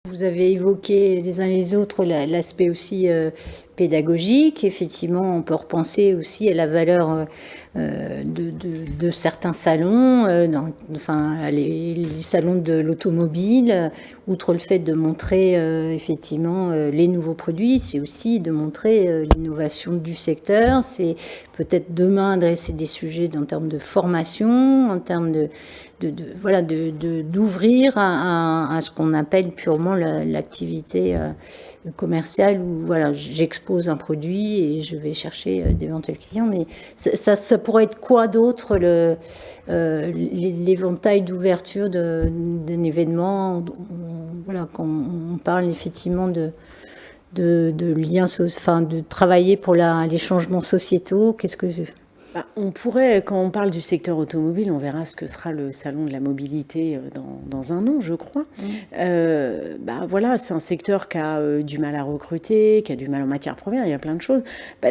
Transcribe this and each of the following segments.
Vous avez évoqué les uns et les autres l'aspect aussi pédagogique. Effectivement, on peut repenser aussi à la valeur de certains salons, les salons de l'automobile. Outre le fait de montrer effectivement les nouveaux produits, c'est aussi de montrer l'innovation du secteur. C'est peut-être demain adresser des sujets en termes de formation, en termes d'ouvrir à ce qu'on appelle purement l'activité commerciale où voilà, j'expose un produit et je vais chercher d'éventuels clients. Mais ça pourrait être quoi d'autre l'éventail d'ouverture d'un événement, voilà, quand on parle effectivement de liens, de travailler pour les changements sociétaux. Qu'est-ce que on pourrait, quand on parle du secteur automobile, on verra ce que sera le salon de la mobilité dans un an, je crois. Voilà, c'est un secteur qui a du mal à recruter, qui a du mal en matière première, il y a plein de choses.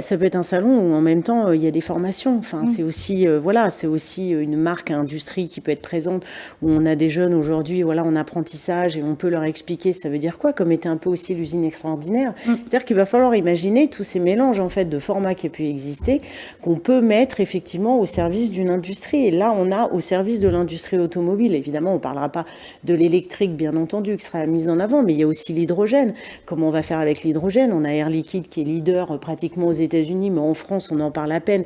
Ça peut être un salon où en même temps il y a des formations. Enfin, c'est aussi c'est aussi une marque, industrie qui peut être présente où on a des jeunes aujourd'hui, voilà, en apprentissage et on peut leur expliquer ça veut dire quoi, comme était un peu aussi l'usine extraordinaire. C'est-à-dire qu'il va falloir imaginer tous ces mélanges en fait de formats qui a pu exister, qu'on peut mettre effectivement au service d'une industrie. Et là, on a au service de l'industrie automobile. Évidemment, on ne parlera pas de l'électrique, bien entendu, qui sera mise en avant, mais il y a aussi l'hydrogène. Comment on va faire avec l'hydrogène? On a Air Liquide qui est leader pratiquement aux États-Unis, mais en France, on en parle à peine.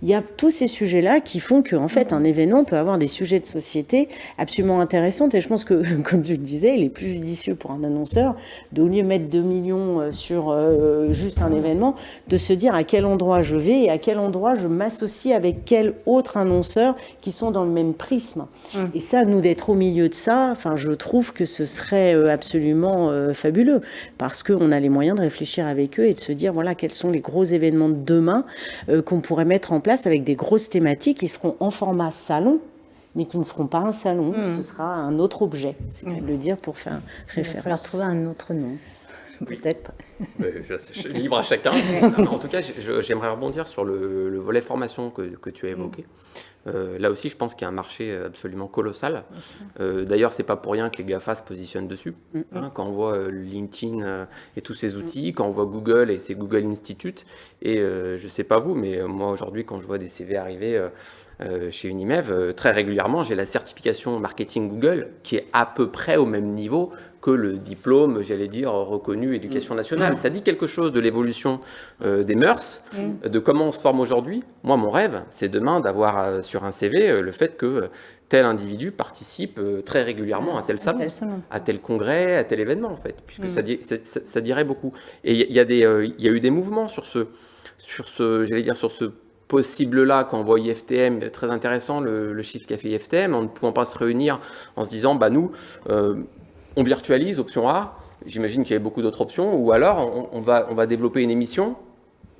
Il y a tous ces sujets-là qui font qu'en fait, un événement peut avoir des sujets de société absolument intéressants. Et je pense que, comme tu le disais, il est plus judicieux pour un annonceur de, au lieu de mettre 2 millions sur juste un événement, de se dire à quel endroit je vais et à quel endroit je m'associe avec quel autre annonceur qui sont dans le même prisme. Et ça, nous, d'être au milieu de ça, enfin, je trouve que ce serait absolument fabuleux parce qu'on a les moyens de réfléchir avec eux et de se dire, voilà, quels sont les gros événements de demain qu'on pourrait mettre en place avec des grosses thématiques qui seront en format salon, mais qui ne seront pas un salon, ce sera un autre objet. C'est de le dire pour faire référence. Il va falloir trouver un autre nom. Peut-être. Libre à chacun. En tout cas, j'aimerais rebondir sur le volet formation que tu as évoqué. Là aussi, je pense qu'il y a un marché absolument colossal. D'ailleurs, c'est pas pour rien que les GAFA se positionnent dessus. Quand on voit LinkedIn et tous ces outils, quand on voit Google et ses Google Institute, et je sais pas vous, mais moi aujourd'hui, quand je vois des CV arriver chez Unimev, très régulièrement, j'ai la certification marketing Google qui est à peu près au même niveau que le diplôme, j'allais dire, reconnu éducation nationale. Ça dit quelque chose de l'évolution des mœurs, de comment on se forme aujourd'hui. Moi, mon rêve, c'est demain d'avoir sur un CV le fait que tel individu participe très régulièrement à tel salon, à tel congrès, à tel événement, en fait, puisque ça dirait beaucoup. Et il y a eu des mouvements sur ce possible-là, quand on voit IFTM, très intéressant le chiffre qu'a fait IFTM, en ne pouvant pas se réunir en se disant, nous, on virtualise, option A, j'imagine qu'il y avait beaucoup d'autres options, ou alors on va développer une émission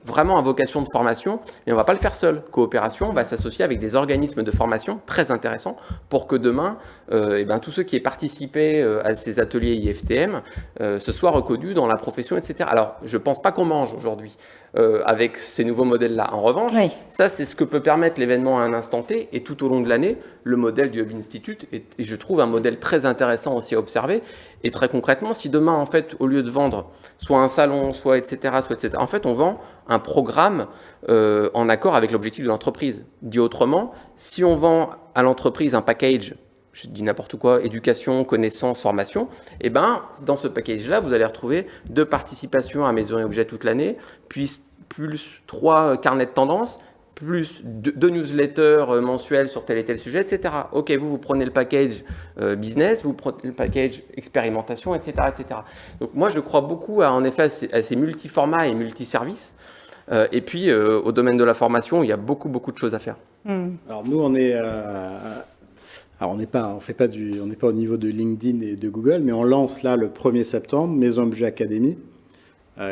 vraiment à vocation de formation, mais on ne va pas le faire seul. Coopération, on va s'associer avec des organismes de formation très intéressants pour que demain, tous ceux qui aient participé à ces ateliers IFTM se soient reconnus dans la profession, etc. Alors, je ne pense pas qu'on mange aujourd'hui avec ces nouveaux modèles-là. En revanche, ça, c'est ce que peut permettre l'événement à un instant T, et tout au long de l'année, le modèle du Hub Institute est, je trouve, un modèle très intéressant aussi à observer. Et très concrètement, si demain, en fait, au lieu de vendre soit un salon, soit etc., en fait, on vend un programme en accord avec l'objectif de l'entreprise. Dit autrement, si on vend à l'entreprise un package, je dis n'importe quoi, éducation, connaissance, formation, dans ce package-là, vous allez retrouver 2 participations à Maison et Objets toute l'année, puis plus 3 carnets de tendance, plus 2 newsletters mensuels sur tel et tel sujet, etc. Ok, vous prenez le package business, vous prenez le package expérimentation, etc., etc. Donc moi, je crois beaucoup en effet à ces multi-formats et multi-services. Et puis, au domaine de la formation, il y a beaucoup de choses à faire. Alors nous, on est... on n'est pas au niveau de LinkedIn et de Google, mais on lance là le 1er septembre Maison Objet Academy,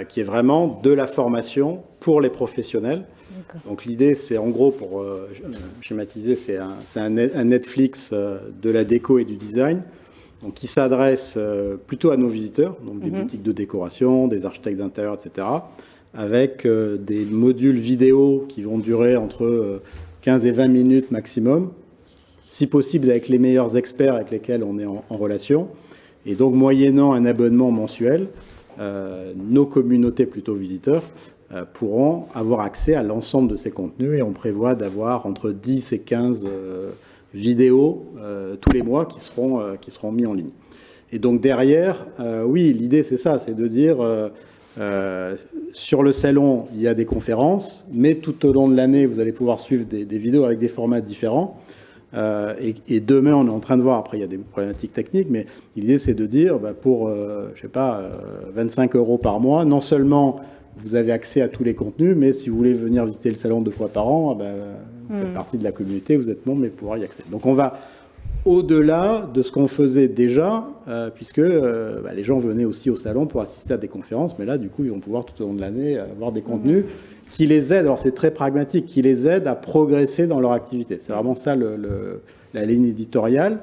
qui est vraiment de la formation pour les professionnels. Donc l'idée, c'est en gros, pour schématiser, c'est un Netflix de la déco et du design, donc qui s'adresse plutôt à nos visiteurs, donc des boutiques de décoration, des architectes d'intérieur, etc., avec des modules vidéo qui vont durer entre 15 et 20 minutes maximum, si possible avec les meilleurs experts avec lesquels on est en relation. Et donc, moyennant un abonnement mensuel, nos communautés, plutôt visiteurs, pourront avoir accès à l'ensemble de ces contenus. Et on prévoit d'avoir entre 10 et 15 vidéos tous les mois qui seront mis en ligne. Et donc derrière, oui, l'idée c'est ça, c'est de dire sur le salon, il y a des conférences, mais tout au long de l'année, vous allez pouvoir suivre des vidéos avec des formats différents. Et demain, on est en train de voir, après il y a des problématiques techniques, mais l'idée c'est de dire, pour, 25 € par mois, non seulement vous avez accès à tous les contenus, mais si vous voulez venir visiter le salon 2 fois par an, vous faites partie de la communauté, vous êtes membre, mais pouvoir y accéder. Donc on va au-delà de ce qu'on faisait déjà, puisque les gens venaient aussi au salon pour assister à des conférences, mais là, du coup, ils vont pouvoir tout au long de l'année avoir des contenus qui les aident, alors c'est très pragmatique, qui les aident à progresser dans leur activité. C'est vraiment ça la ligne éditoriale.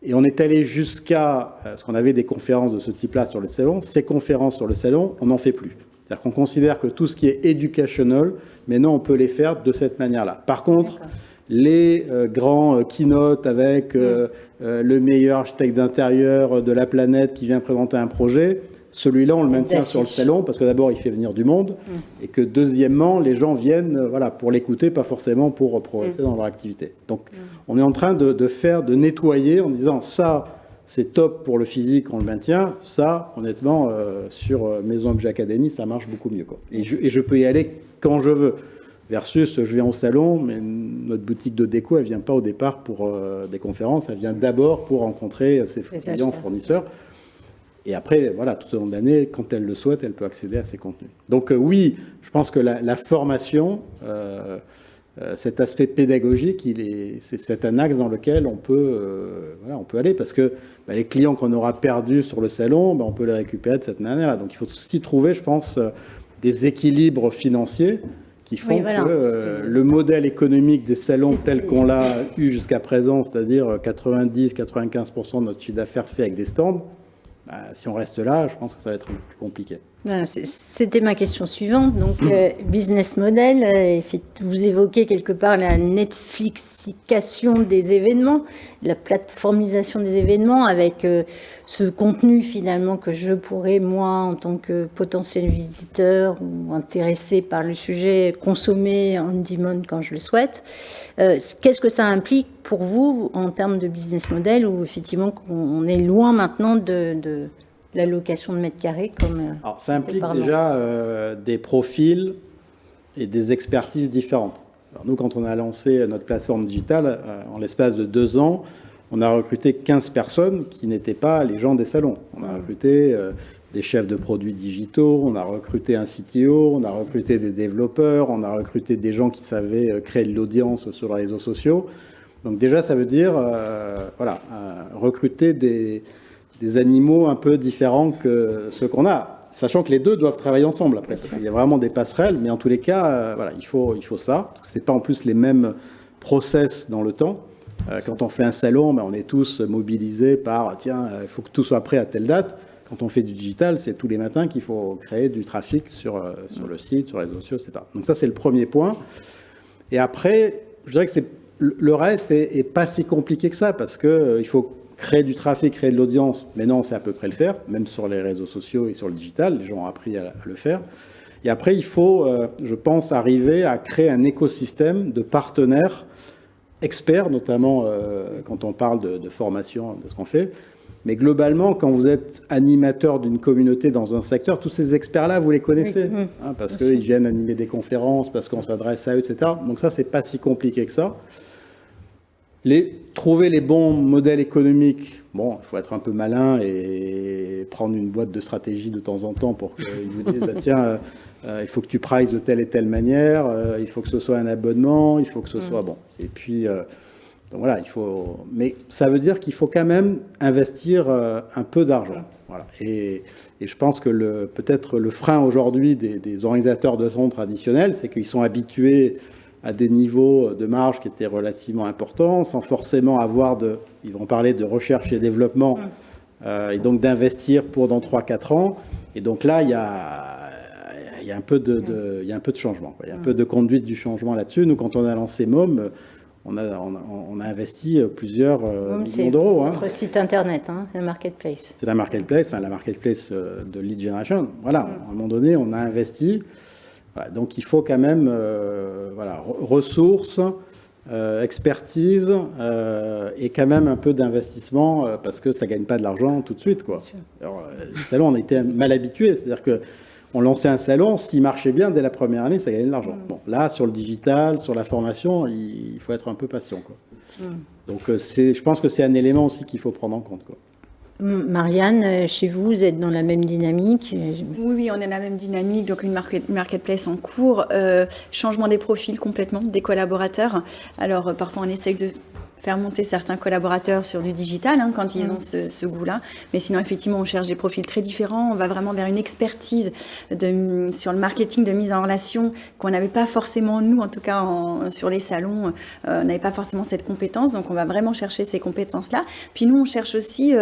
Et on est allé jusqu'à ce qu'on avait des conférences de ce type-là sur le salon. Ces conférences sur le salon, on n'en fait plus. C'est-à-dire qu'on considère que tout ce qui est educational, maintenant, on peut les faire de cette manière-là. Par contre, les grands keynotes avec le meilleur architecte d'intérieur de la planète qui vient présenter un projet, celui-là, on le maintient sur le salon parce que d'abord, il fait venir du monde et que deuxièmement, les gens viennent pour l'écouter, pas forcément pour progresser dans leur activité. Donc, on est en train de nettoyer en disant ça, c'est top pour le physique, on le maintient. Ça, honnêtement, sur Maison Objet Academy, ça marche beaucoup mieux, quoi. Et je peux y aller quand je veux. Versus, je viens au salon, mais notre boutique de déco, elle ne vient pas au départ pour des conférences, elle vient d'abord pour rencontrer ses clients, fournisseurs. Et après, voilà, tout au long de l'année, quand elle le souhaite, elle peut accéder à ces contenus. Donc oui, je pense que la formation, cet aspect pédagogique, c'est un axe dans lequel on peut aller, parce que les clients qu'on aura perdus sur le salon, on peut les récupérer de cette manière-là. Donc il faut aussi trouver, je pense, des équilibres financiers qui font que le modèle économique des salons tel qu'on l'a eu jusqu'à présent, c'est-à-dire 90-95% de notre chiffre d'affaires fait avec des stands, si on reste là, je pense que ça va être un peu plus compliqué. C'était ma question suivante. Donc, business model, vous évoquez quelque part la Netflixication des événements, la plateformisation des événements avec ce contenu finalement que je pourrais, moi, en tant que potentiel visiteur ou intéressé par le sujet, consommer on demand quand je le souhaite. Qu'est-ce que ça implique pour vous en termes de business model où effectivement on est loin maintenant de la location de mètres carrés Alors, ça implique déjà des profils et des expertises différentes. Alors, nous, quand on a lancé notre plateforme digitale, en l'espace de 2 ans, on a recruté 15 personnes qui n'étaient pas les gens des salons. On a recruté des chefs de produits digitaux, on a recruté un CTO, on a recruté des développeurs, on a recruté des gens qui savaient créer de l'audience sur les réseaux sociaux. Donc déjà, ça veut dire recruter des animaux un peu différents que ceux qu'on a, sachant que les deux doivent travailler ensemble après. Parce qu'il y a vraiment des passerelles, mais en tous les cas, il faut ça, parce que c'est pas en plus les mêmes process dans le temps. Quand on fait un salon, on est tous mobilisés par tiens, il faut que tout soit prêt à telle date. Quand on fait du digital, c'est tous les matins qu'il faut créer du trafic sur le site, sur les réseaux sociaux, etc. Donc ça, c'est le premier point. Et après, je dirais que le reste est pas si compliqué que ça, parce que il faut créer du trafic, créer de l'audience, mais non, c'est à peu près le faire, même sur les réseaux sociaux et sur le digital, les gens ont appris à le faire. Et après, il faut, je pense, arriver à créer un écosystème de partenaires experts, notamment quand on parle de formation, de ce qu'on fait. Mais globalement, quand vous êtes animateur d'une communauté dans un secteur, tous ces experts-là, vous les connaissez, parce qu'ils viennent animer des conférences, parce qu'on s'adresse à eux, etc. Donc ça, c'est pas si compliqué que ça. Trouver les bons modèles économiques, il faut être un peu malin et prendre une boîte de stratégie de temps en temps pour qu'ils vous disent, tiens, il faut que tu prices de telle et telle manière, il faut que ce soit un abonnement, il faut que ce soit bon. Et puis, donc voilà, mais ça veut dire qu'il faut quand même investir un peu d'argent. Voilà. Et je pense que peut-être le frein aujourd'hui des organisateurs de salons traditionnels, c'est qu'ils sont habitués à des niveaux de marge qui étaient relativement importants, sans forcément avoir ils vont parler de recherche et développement, et donc d'investir pour dans 3-4 ans. Et donc là, il y a un peu de changement, quoi. Il y a un peu de conduite du changement là-dessus. Nous, quand on a lancé MOM, on a investi plusieurs millions C'est d'euros. votre site internet, c'est la marketplace. C'est la marketplace de lead generation. Voilà, à un moment donné, on a investi. Voilà, donc il faut quand même ressources, expertise et quand même un peu d'investissement parce que ça gagne pas de l'argent tout de suite, quoi. Alors, le salon, on a été mal habitués, c'est-à-dire que on lançait un salon, s'il marchait bien dès la première année, ça gagnait de l'argent. Bon, là, sur le digital, sur la formation, il faut être un peu patient, quoi. Donc je pense que c'est un élément aussi qu'il faut prendre en compte, quoi. Marianne, chez vous, vous êtes dans la même dynamique? Oui, on est dans la même dynamique, donc une marketplace en cours, changement des profils complètement, des collaborateurs. Alors parfois on essaye de faire monter certains collaborateurs sur du digital quand ils ont ce goût-là. Mais sinon, effectivement, on cherche des profils très différents. On va vraiment vers une expertise sur le marketing de mise en relation qu'on n'avait pas forcément, nous, en tout cas, sur les salons, on n'avait pas forcément cette compétence. Donc, on va vraiment chercher ces compétences-là. Puis nous, on cherche aussi,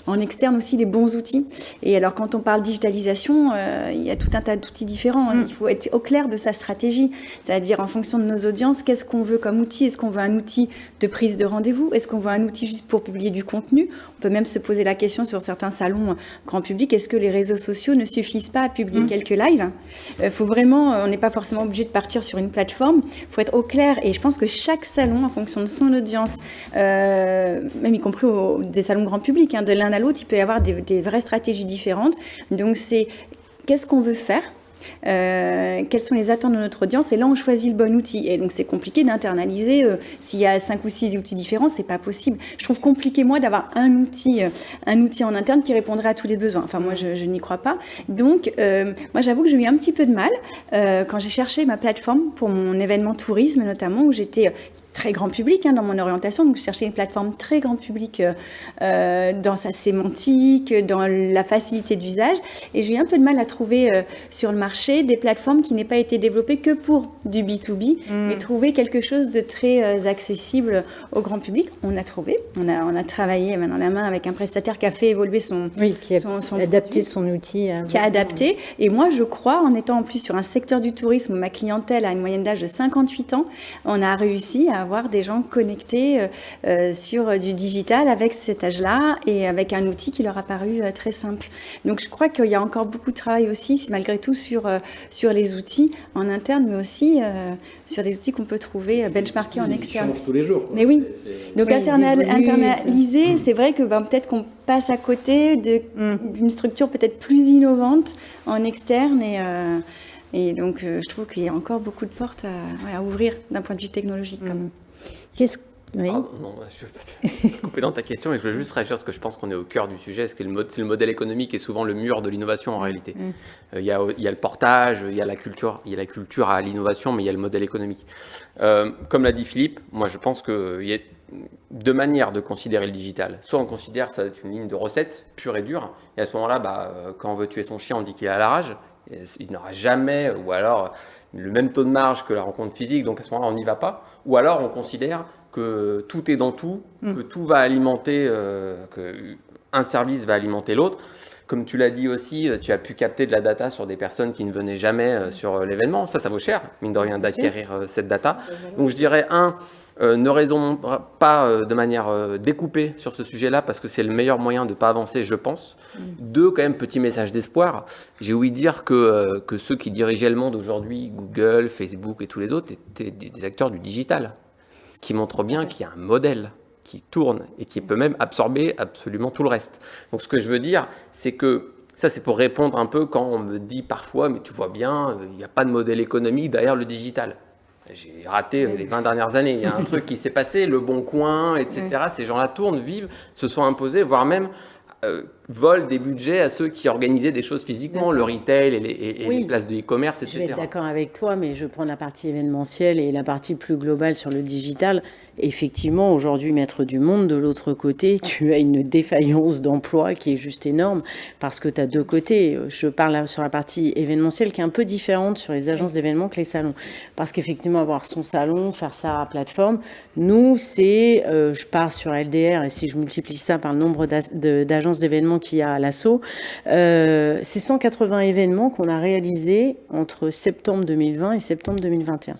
en externe aussi, les bons outils. Et alors, quand on parle digitalisation, il y a tout un tas d'outils différents. Il faut être au clair de sa stratégie. C'est-à-dire, en fonction de nos audiences, qu'est-ce qu'on veut comme outil? Est-ce qu'on veut un outil de prise de rendez-vous? Est-ce qu'on veut un outil juste pour publier du contenu? On peut même se poser la question sur certains salons grand public, est-ce que les réseaux sociaux ne suffisent pas à publier quelques lives? Faut vraiment, on n'est pas forcément obligé de partir sur une plateforme. Il faut être au clair et je pense que chaque salon, en fonction de son audience, même y compris des salons grand public, de l'un à l'autre, il peut y avoir des vraies stratégies différentes. Donc c'est qu'est-ce qu'on veut faire? Quelles sont les attentes de notre audience, et là on choisit le bon outil. Et donc c'est compliqué d'internaliser s'il y a 5 ou 6 outils différents, c'est pas possible. Je trouve compliqué moi d'avoir un outil en interne qui répondrait à tous les besoins. Enfin moi je n'y crois pas. Donc moi j'avoue que j'ai eu un petit peu de mal quand j'ai cherché ma plateforme pour mon événement tourisme notamment, où j'étais très grand public dans mon orientation, donc je cherchais une plateforme très grand public dans sa sémantique, dans la facilité d'usage, et j'ai eu un peu de mal à trouver sur le marché des plateformes qui n'aient pas été développées que pour du B2B, mais trouver quelque chose de très accessible au grand public. On a trouvé, on a travaillé main dans la main avec un prestataire qui a fait évoluer son adapté son outil, qui a adapté. Et moi je crois, en étant en plus sur un secteur du tourisme où ma clientèle a une moyenne d'âge de 58 ans, on a réussi à avoir des gens connectés sur du digital avec cet âge-là et avec un outil qui leur a paru très simple. Donc je crois qu'il y a encore beaucoup de travail aussi, malgré tout, sur les outils en interne, mais aussi sur des outils qu'on peut trouver benchmarkés en externe. Ils changent tous les jours, quoi. Mais oui, donc évoluent, internaliser, c'est vrai que peut-être qu'on passe à côté d'une structure peut-être plus innovante en externe et donc, je trouve qu'il y a encore beaucoup de portes à ouvrir d'un point de vue technologique. Quand même. Oui. Non, je ne veux pas te couper dans ta question, mais je veux juste réagir parce que je pense qu'on est au cœur du sujet. C'est le modèle économique est souvent le mur de l'innovation en réalité. Il y a le portage, il y a la culture à l'innovation, mais il y a le modèle économique. Comme l'a dit Philippe, moi je pense qu'il y a deux manières de considérer le digital. Soit on considère ça être une ligne de recettes pure et dure, et à ce moment-là, quand on veut tuer son chien, on dit qu'il a la rage. Il n'aura jamais, ou alors le même taux de marge que la rencontre physique, donc à ce moment-là, on n'y va pas. Ou alors, on considère que tout est dans tout, que tout va alimenter, qu'un service va alimenter l'autre. Comme tu l'as dit aussi, tu as pu capter de la data sur des personnes qui ne venaient jamais sur l'événement. Ça vaut cher, mine de rien, d'acquérir cette data. Donc je dirais, ne raisonnons pas de manière découpée sur ce sujet-là parce que c'est le meilleur moyen de ne pas avancer, je pense. Deux, quand même, petit message d'espoir. J'ai ouï dire que ceux qui dirigeaient le monde aujourd'hui, Google, Facebook et tous les autres, étaient des acteurs du digital. Ce qui montre bien qu'il y a un modèle qui tourne et qui peut même absorber absolument tout le reste. Donc ce que je veux dire, c'est que ça, c'est pour répondre un peu quand on me dit parfois, mais tu vois bien, il n'y a pas de modèle économique derrière le digital. J'ai raté les 20 dernières années. Il y a un truc qui s'est passé, Le Bon Coin, etc. Ces gens-là tournent, vivent, se sont imposés, voire même volent des budgets à ceux qui organisaient des choses physiquement, le retail et les places de e-commerce, etc. Je vais être d'accord avec toi, mais je prends la partie événementielle et la partie plus globale sur le digital. Effectivement, aujourd'hui, Maître du Monde, de l'autre côté, tu as une défaillance d'emploi qui est juste énorme parce que tu as deux côtés. Je parle sur la partie événementielle qui est un peu différente sur les agences d'événements que les salons. Parce qu'effectivement, avoir son salon, faire sa plateforme, nous, c'est, je pars sur LDR et si je multiplie ça par le nombre d'agences d'événements qu'il y a à l'assaut, c'est 180 événements qu'on a réalisés entre septembre 2020 et septembre 2021.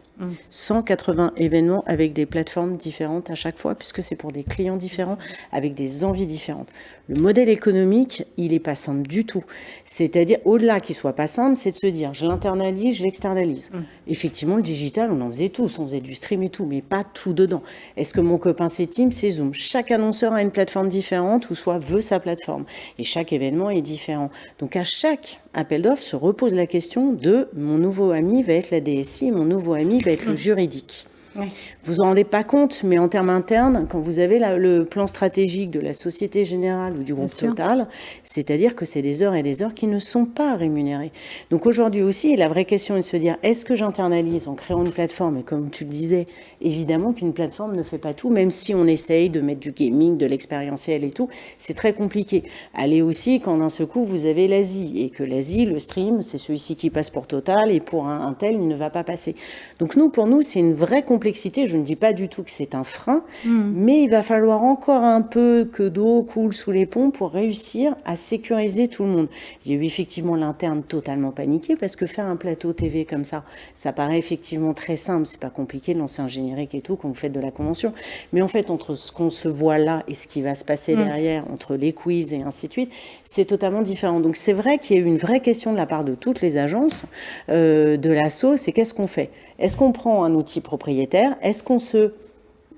180 événements avec des plateformes différentes à chaque fois, puisque c'est pour des clients différents, avec des envies différentes. Le modèle économique, il n'est pas simple du tout. C'est-à-dire, au-delà qu'il soit pas simple, c'est de se dire, je l'internalise, je l'externalise. Effectivement, le digital, on en faisait tous, on faisait du stream et tout, mais pas tout dedans. Est-ce que mon copain, c'est Teams, c'est Zoom? Chaque annonceur a une plateforme différente ou soit veut sa plateforme. Et chaque événement est différent. Donc, à chaque appel d'offres se repose la question de mon nouveau ami va être la DSI, mon nouveau ami va être le juridique. Oui. Vous vous en rendez pas compte, mais en termes internes, quand vous avez le plan stratégique de la Société Générale ou du groupe Total, c'est-à-dire que c'est des heures et des heures qui ne sont pas rémunérées. Donc aujourd'hui aussi, la vraie question est de se dire, est-ce que j'internalise en créant une plateforme? Et comme tu le disais, évidemment qu'une plateforme ne fait pas tout, même si on essaye de mettre du gaming, de l'expérientiel et tout, c'est très compliqué. Allez aussi quand d'un seul coup, vous avez l'Asie, et que l'Asie, le stream, c'est celui-ci qui passe pour Total, et pour un tel, il ne va pas passer. Donc pour nous, c'est une vraie complexité. Je ne dis pas du tout que c'est un frein, mais il va falloir encore un peu que d'eau coule sous les ponts pour réussir à sécuriser tout le monde. Il y a eu effectivement l'interne totalement paniqué parce que faire un plateau TV comme ça paraît effectivement très simple. C'est pas compliqué de lancer un générique et tout quand vous faites de la convention. Mais en fait, entre ce qu'on se voit là et ce qui va se passer derrière, entre les quiz et ainsi de suite, c'est totalement différent. Donc c'est vrai qu'il y a eu une vraie question de la part de toutes les agences de l'ASSO, c'est qu'est-ce qu'on fait? Est-ce qu'on prend un outil propriétaire? Est-ce qu'on se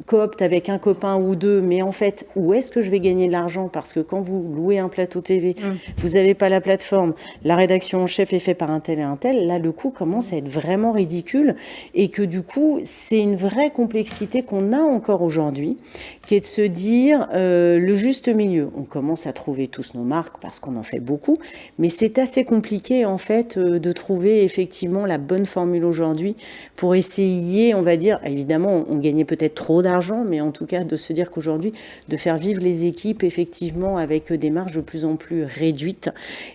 coopte avec un copain ou deux, mais en fait, où est-ce que je vais gagner de l'argent? Parce que quand vous louez un plateau TV, vous n'avez pas la plateforme, la rédaction en chef est faite par un tel et un tel, là, le coût commence à être vraiment ridicule et que du coup, c'est une vraie complexité qu'on a encore aujourd'hui, qui est de se dire le juste milieu. On commence à trouver tous nos marques parce qu'on en fait beaucoup, mais c'est assez compliqué, en fait, de trouver effectivement la bonne formule aujourd'hui pour essayer, on va dire, évidemment, on gagnait peut-être trop d'argent, mais en tout cas de se dire qu'aujourd'hui, de faire vivre les équipes effectivement avec des marges de plus en plus réduites.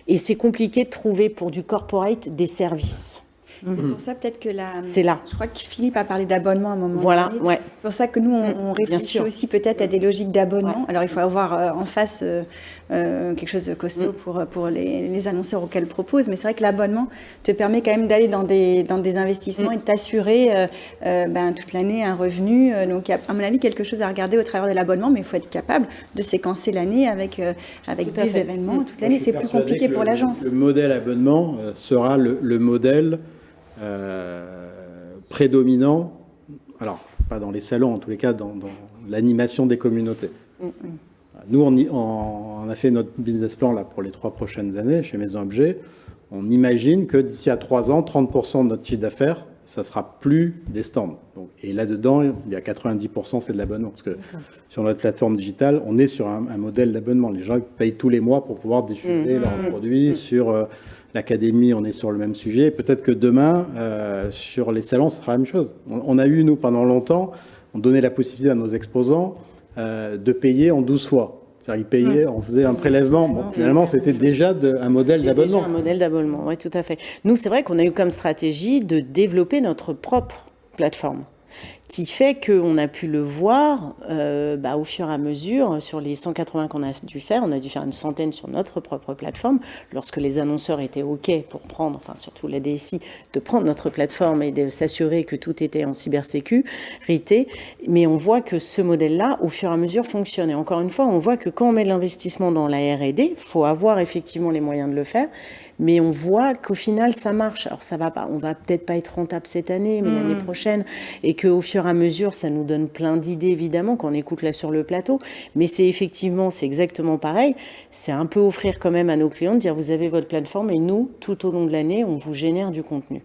Et c'est compliqué de trouver pour du corporate des services. C'est pour ça peut-être que c'est là. Je crois que Philippe a parlé d'abonnement à un moment voilà, donné. Ouais. C'est pour ça que nous, on réfléchit aussi peut-être à des logiques d'abonnement. Alors, il faut avoir en face quelque chose de costaud pour les annonceurs auxquels on propose. Mais c'est vrai que l'abonnement te permet quand même d'aller dans des investissements et de t'assurer toute l'année un revenu. Donc, il y a, à mon avis, quelque chose à regarder au travers de l'abonnement, mais il faut être capable de séquencer l'année avec des événements toute l'année. C'est plus compliqué pour l'agence. Le modèle abonnement sera le modèle prédominant, alors pas dans les salons, en tous les cas dans l'animation des communautés. Nous, on a fait notre business plan là, pour les 3 prochaines années chez Maison Objet. On imagine que d'ici à 3 ans, 30% de notre chiffre d'affaires, ça sera plus des stands. Donc, et là-dedans, il y a 90%, c'est de l'abonnement. Parce que sur notre plateforme digitale, on est sur un modèle d'abonnement. Les gens payent tous les mois pour pouvoir diffuser leurs produits. Sur l'académie, on est sur le même sujet. Peut-être que demain, sur les salons, ce sera la même chose. On a eu, nous, pendant longtemps, on donnait la possibilité à nos exposants de payer en 12 fois. C'est-à-dire, ils payaient, on faisait un prélèvement. Bon, finalement, c'était déjà un modèle d'abonnement. Un modèle d'abonnement, oui, tout à fait. Nous, c'est vrai qu'on a eu comme stratégie de développer notre propre plateforme, qui fait qu'on a pu le voir au fur et à mesure. Sur les 180 qu'on a dû faire, on a dû faire une centaine sur notre propre plateforme, lorsque les annonceurs étaient OK pour prendre, enfin surtout la DSI, de prendre notre plateforme et de s'assurer que tout était en cybersécurité. Mais on voit que ce modèle-là, au fur et à mesure, fonctionne. Et encore une fois, on voit que quand on met de l'investissement dans la R&D, il faut avoir effectivement les moyens de le faire, mais on voit qu'au final, ça marche. Alors ça va pas, on va peut-être pas être rentable cette année, mais l'année prochaine, et qu'au fur et à mesure, ça nous donne plein d'idées, évidemment, quand on écoute là sur le plateau. Mais c'est exactement pareil. C'est un peu offrir quand même à nos clients de dire, vous avez votre plateforme et nous, tout au long de l'année, on vous génère du contenu.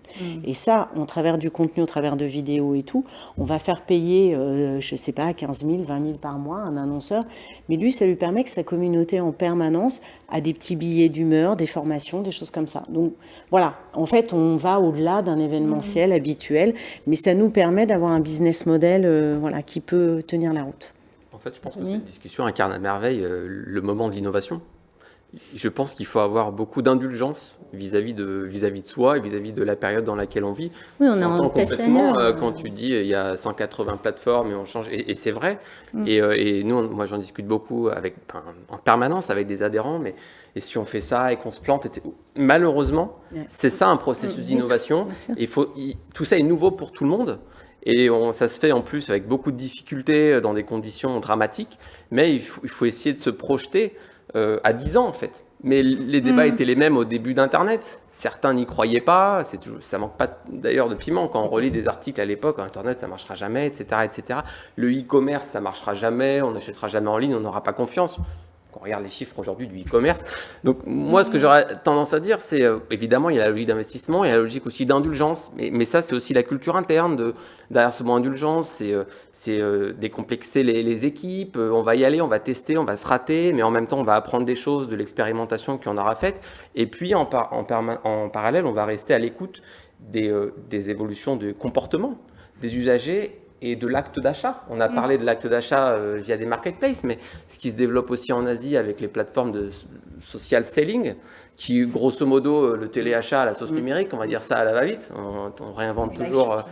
Et ça, au travers du contenu, au travers de vidéos et tout, on va faire payer, je sais pas, 15 000, 20 000 par mois un annonceur. Mais lui, ça lui permet que sa communauté en permanence a des petits billets d'humeur, des formations, des choses comme ça. Donc voilà, en fait, on va au-delà d'un événementiel habituel, mais ça nous permet d'avoir un business model qui peut tenir la route. En fait, je pense que cette discussion incarne à merveille le moment de l'innovation. je pense qu'il faut avoir beaucoup d'indulgence vis-à-vis de soi et vis-à-vis de la période dans laquelle on vit. Oui, on est J'entends en test complètement, annuel. quand tu dis il y a 180 plateformes et on change, et c'est vrai. Et nous, moi j'en discute beaucoup en permanence avec des adhérents, mais et si on fait ça et qu'on se plante, malheureusement, c'est ça un processus d'innovation. Bien sûr. Tout ça est nouveau pour tout le monde. Et ça se fait en plus avec beaucoup de difficultés, dans des conditions dramatiques, mais il faut essayer de se projeter à 10 ans en fait. Mais les débats étaient les mêmes au début d'Internet. Certains n'y croyaient pas. Ça manque pas d'ailleurs de piment quand on relit des articles à l'époque. Internet, ça marchera jamais, etc., etc. Le e-commerce, ça marchera jamais. On n'achètera jamais en ligne. On n'aura pas confiance. Quand on regarde les chiffres aujourd'hui du e-commerce. Donc moi, ce que j'aurais tendance à dire, c'est évidemment, il y a la logique d'investissement, il y a la logique aussi d'indulgence. Mais ça, c'est aussi la culture interne derrière ce mot indulgence. C'est décomplexer les équipes. On va y aller, on va tester, on va se rater, mais en même temps, on va apprendre des choses de l'expérimentation qu'on aura faite. Et puis, en parallèle, on va rester à l'écoute des évolutions de comportement des usagers et de l'acte d'achat. On a parlé de l'acte d'achat via des marketplaces, mais ce qui se développe aussi en Asie avec les plateformes de social selling, qui grosso modo le téléachat à la sauce numérique, on va dire ça à la va-vite, on réinvente toujours,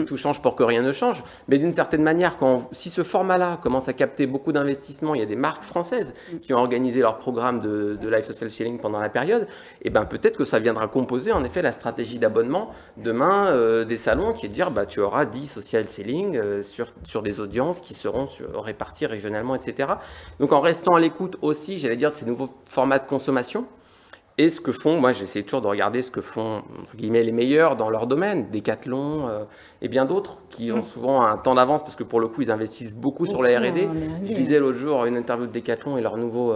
tout change pour que rien ne change, mais d'une certaine manière, si ce format-là commence à capter beaucoup d'investissements, il y a des marques françaises qui ont organisé leur programme de live social selling pendant la période, et ben peut-être que ça viendra composer en effet la stratégie d'abonnement demain des salons, qui est de dire tu auras 10 social selling sur des audiences qui seront réparties régionalement, etc. Donc en restant à l'écoute aussi, j'allais dire, de ces nouveaux formats de consommation. Et ce que font, moi j'essaie toujours de regarder ce que font entre guillemets les meilleurs dans leur domaine, Decathlon et bien d'autres, qui ont souvent un temps d'avance parce que pour le coup ils investissent beaucoup sur la R&D. Je lisais l'autre jour une interview de Decathlon et leur nouveau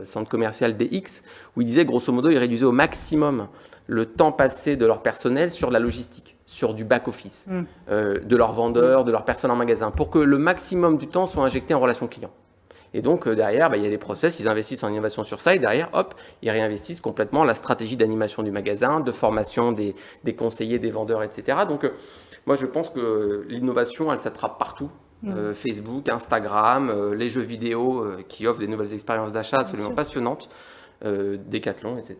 centre commercial DX, où ils disaient grosso modo ils réduisaient au maximum le temps passé de leur personnel sur la logistique, sur du back-office, de leurs vendeurs, de leurs personnes en magasin, pour que le maximum du temps soit injecté en relation client. Et donc, derrière, il y a des process, ils investissent en innovation sur ça, et derrière, hop, ils réinvestissent complètement la stratégie d'animation du magasin, de formation des conseillers, des vendeurs, etc. Donc, moi, je pense que l'innovation, elle s'attrape partout. Facebook, Instagram, les jeux vidéo qui offrent des nouvelles expériences d'achat absolument passionnantes, Decathlon, etc.